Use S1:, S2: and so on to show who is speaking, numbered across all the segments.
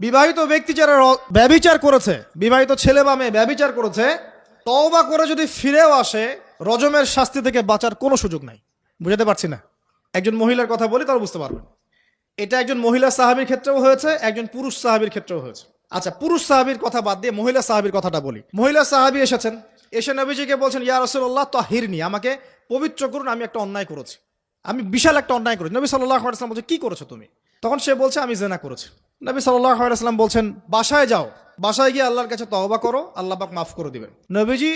S1: বিবাহিত ব্যক্তি যারা ব্যভিচার করেছে, বিবাহিত ছেলে বা মেয়ে ব্যভিচার করেছে, তওবা করে যদি ফিরেও আসে, রজমের শাস্তি থেকে বাঁচার কোনো সুযোগ নাই। বুঝাতে পারছি না? একজন মহিলার কথা বলি, তাহলে বুঝতে পারবেন। এটা একজন মহিলা সাহাবীর ক্ষেত্রেও হয়েছে, একজন পুরুষ সাহাবীর ক্ষেত্রেও হয়েছে। আচ্ছা, পুরুষ সাহাবীর কথা বাদ দিয়ে মহিলা সাহাবীর কথাটা বলি। মহিলা সাহাবী এসেছেন, এসে নবীজিকে বলছেন, ইয়া রাসূলুল্লাহ তাহিরনি, আমাকে পবিত্র করুন, আমি একটা অন্যায় করেছি, আমি বিশাল একটা অন্যায় করেছি। নবী সাল্লাল্লাহু আলাইহি ওয়াসাল্লাম বলছে, কি করেছো তুমি? তখন সে বলছে, আমি জিনা করেছি। নবী সাল্লাল্লাহু আলাইহি ওয়াসাল্লাম বলছেন, বাসায় যাও, বাসায় গিয়ে আল্লাহর কাছে তওবা করো, আল্লাহ পাক মাফ করে দিবেন। নবীজি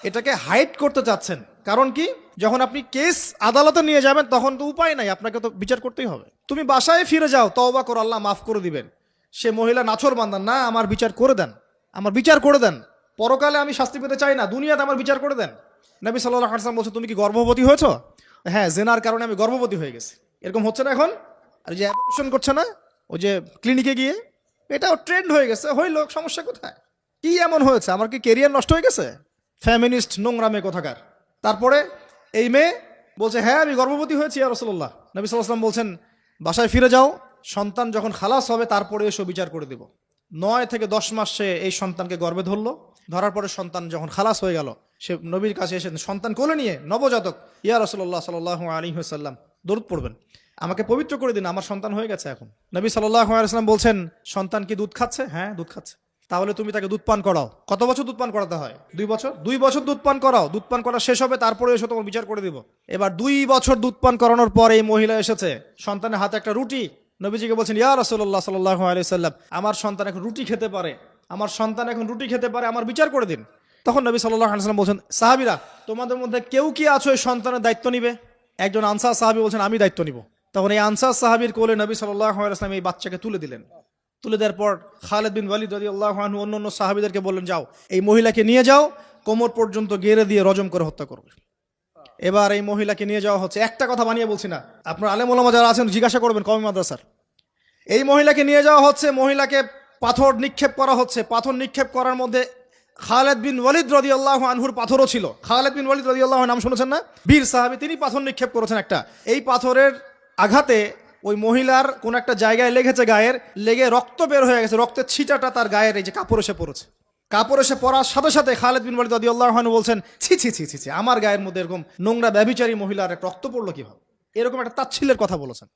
S1: এটাকে হাইড করতে চাচ্ছেন, কারণ কি, যখন আপনি কেস আদালতে নিয়ে যাবেন তখন তো উপায় নাই, আপনাকে তো বিচার করতেই হবে। তুমি বাসায় ফিরে যাও, তওবা করো, আল্লাহ মাফ করে দিবেন। সে মহিলা নাছোড়বান্দা, না, আমার বিচার করে দেন, আমার বিচার করে দেন, পরকালে আমি শাস্তি পেতে চাই না, দুনিয়াতে আমার বিচার করে দেন। নবী সাল্লাল্লাহু আলাইহি ওয়াসাল্লাম বলছে, তুমি কি গর্ভবতী হয়েছো? হ্যাঁ, জেনার কারণে আমি গর্ভবতী হয়ে গেছি। এরকম হচ্ছে না এখন? আর যে অ্যাবর্শন করছে না, ওই যে ক্লিনিকে গিয়ে, এটাও ট্রেন্ড হয়ে গেছে। হইল, সমস্যা কোথায়? কি এমন হয়েছে? আমার কি কেরিয়ার নষ্ট হয়ে গেছে? ফ্যামিনিস্ট নোংরা মেয়ে কোথাকার। তারপরে এই মেয়ে বলছে, হ্যাঁ আমি গর্ভবতী হয়েছি ইয়া রাসূলুল্লাহ। নবী সাল্লাল্লাহু আলাইহি ওয়াসাল্লাম বলছেন, বাসায় ফিরে যাও, সন্তান যখন খালাস হবে তারপরে এসে বিচার করে দিব। 9 থেকে 10 মাস সে এই সন্তানকে গর্ভে ধরলো। ধরার পরে সন্তান যখন খালাস হয়ে গেল, সে নবীর কাছে এসে সন্তান কোলে নিয়ে, নবজাতক, ইয়া রাসূলুল্লাহ সাল্লাল্লাহু আলাইহি ওয়াসাল্লাম দরুদ পড়বেন, আমাকে পবিত্র করে দিন, আমার সন্তান হয়ে গেছে এখন। নবী সাল্লাল্লাহু আলাইহি ওয়াসাল্লাম বলছেন, সন্তান কি দুধ খাচ্ছে? হ্যাঁ, দুধ খাচ্ছে। তাহলে তুমি তাকে দুধ পান করাও। কত বছর দুধ পান করাতে হয়? 2 বছর। 2 বছর দুধ পান করাও, দুধ পান করা শেষ হবে, তারপরে এসে তোমার বিচার করে দিব। এবার 2 বছর দুধ পান করানোর পর এই মহিলা এসেছে, সন্তানের হাতে একটা রুটি। নবীজিকে বলছেন, ইয়া রাসূলুল্লাহ সাল্লাল্লাহু আলাইহি ওয়াসাল্লাম, আমার সন্তান এখন রুটি খেতে পারে, আমার সন্তান এখন রুটি খেতে পারে, আমার বিচার করে দিন। তখন নবী সাল্লাল্লাহু আলাইহি ওয়াসাল্লাম বলছেন, সাহাবীরা, তোমাদের মধ্যে কেউ কি আছো এই সন্তানের দায়িত্ব নিবে? একজন আনসার সাহাবী বলছেন, আমি দায়িত্ব নিব। তখন এই আনসার সাহাবীর কোলে নবী সাল্লাল্লাহু আলাইহি ওয়াসাল্লাম এই বাচ্চাকে তুলে দিলেন। তুলে দেওয়ার পর খালিদ বিন ওয়ালিদ রাদিয়াল্লাহু আনহু অন্য সাহাবীদেরকে বললেন, যাও, এই মহিলাকে নিয়ে যাও, কোমর পর্যন্ত গেড়ে দিয়ে রজম করে হত্যা করবে। এবার এই মহিলাকে নিয়ে যাওয়া হচ্ছে, একটা কথা বানিয়ে বলছি না, আপনার আলেম ওলামা যারা আছেন জিজ্ঞাসা করবেন কওমি মাদ্রাসার। এই মহিলাকে নিয়ে যাওয়া হচ্ছে, মহিলাকে পাথর নিক্ষেপ করা হচ্ছে। পাথর নিক্ষেপ করার মধ্যে খালিদ বিন ওয়ালিদ রাদিয়াল্লাহু আনহুর পাথরও ছিল। খালিদ বিন ওয়ালিদ রাদিয়াল্লাহু আনহু নাম শুনেছেন না? বীর সাহাবী, তিনি পাথর নিক্ষেপ করেছেন একটা। এই পাথরের আঘাতে ওই মহিলার কোন একটা জায়গায় লেগেছে, গায়ের লেগে রক্ত বের হয়ে গেছে, রক্তের ছিটাটা তার গায়ের এই যে কাপড় এসে পড়েছে। কাপড় এসে পড়ার সাথে সাথে খালিদ বিন ওয়ালিদ রাদিয়াল্লাহু আনহু বলছেন, ছি ছি ছি ছি ছি, আমার গায়ের মধ্যে এরকম নোংরা ব্যভিচারী মহিলার একটা রক্ত পড়লো কিভাবে? এরকম একটা তাচ্ছিল্যের কথা বলেছেন।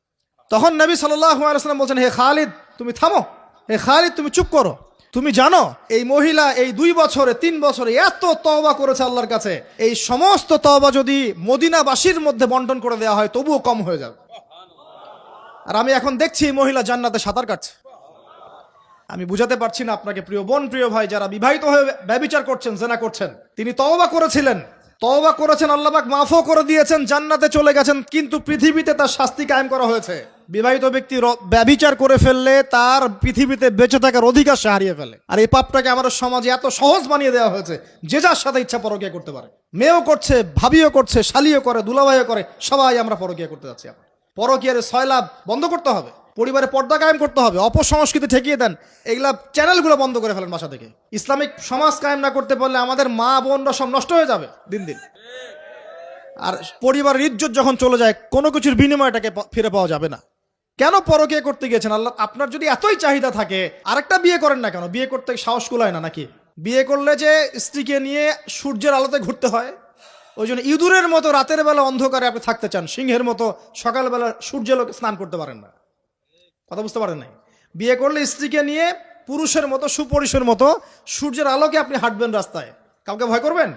S1: তখন নবী সাল্লাল্লাহু আলাইহি ওয়াসাল্লাম বলছেন, হে খালিদ তুমি থামো, হে খালিদ তুমি চুপ করো। তুমি জানো এই মহিলা এই 2 বছরে 3 বছরে এত তওবা করেছে আল্লাহর কাছে, এই সমস্ত তওবা যদি মদিনাবাসীর মধ্যে বন্টন করে দেওয়া হয় তবুও কম হয়ে যাবে। আর আমি এখন দেখছি এই মহিলা জান্নাতে সাঁতার কাটছে। আমি বুঝাতে পারছি না আপনাকে, প্রিয় বোন, প্রিয় ভাই, যারা বিবাহিত হয়ে ব্যভিচার করছেন, জিনা করছেন, তিনি তওবা করেছিলেন, তওবা করেছেন, আল্লাহ পাক মাফও করে দিয়েছেন, জান্নাতে চলে গেছেন, কিন্তু পৃথিবীতে তার শাস্তি কায়েম করা হয়েছে। বিবাহিত ব্যক্তি ব্যভিচার করে ফেললে তার পৃথিবীতে বেঁচে থাকার অধিকার সে হারিয়ে ফেলে। আর এই পাপটাকে আমাদের সমাজে এত সহজ বানিয়ে দেওয়া হয়েছে, যে যার সাথে ইচ্ছা পরকীয়া করতে পারে। মেয়েও করছে, ভাবিও করছে, শালিও করে, দুলাভাইও করে, সবাই আমরা পরকীয়া করতে যাচ্ছি। পরকীয়ার সয়লাভ বন্ধ করতে হবে, পরিবারে পর্দা কায়েম করতে হবে, অপসংস্কৃতি ঠেকিয়ে দেন, এগুলা চ্যানেলগুলো বন্ধ করে ফেলেন বাসা থেকে। ইসলামিক সমাজ কায়েম না করতে পারলে আমাদের মা বোনরা সব নষ্ট হয়ে যাবে দিন দিন। আর পরিবারের ইজ্জত যখন চলে যায়, কোনো কিছুর বিনিময়টাকে ফিরে পাওয়া যাবে না। কেন পরকীয়া করতে গিয়েছেন? আল্লাহ, আপনার যদি এতই চাহিদা থাকে আরেকটা বিয়ে করেন না কেন? বিয়ে করতে সাহস কুলায় না নাকি? বিয়ে করলে যে স্ত্রীকে নিয়ে সূর্যের আলোতে ঘুরতে হয়, ওই জন্য ইঁদুরের মতো রাতের বেলা অন্ধকারে আপনি থাকতে চান, সিংহের মতো সকালবেলা সূর্যালোকে স্নান করতে পারেন না। কথা বুঝতে পারেন নাই? বিয়ে করলে স্ত্রীকে নিয়ে পুরুষের মতো, সুপুরুষের মতো সূর্যের আলোকে আপনি হাঁটবেন রাস্তায়, কাউকে ভয় করবেন?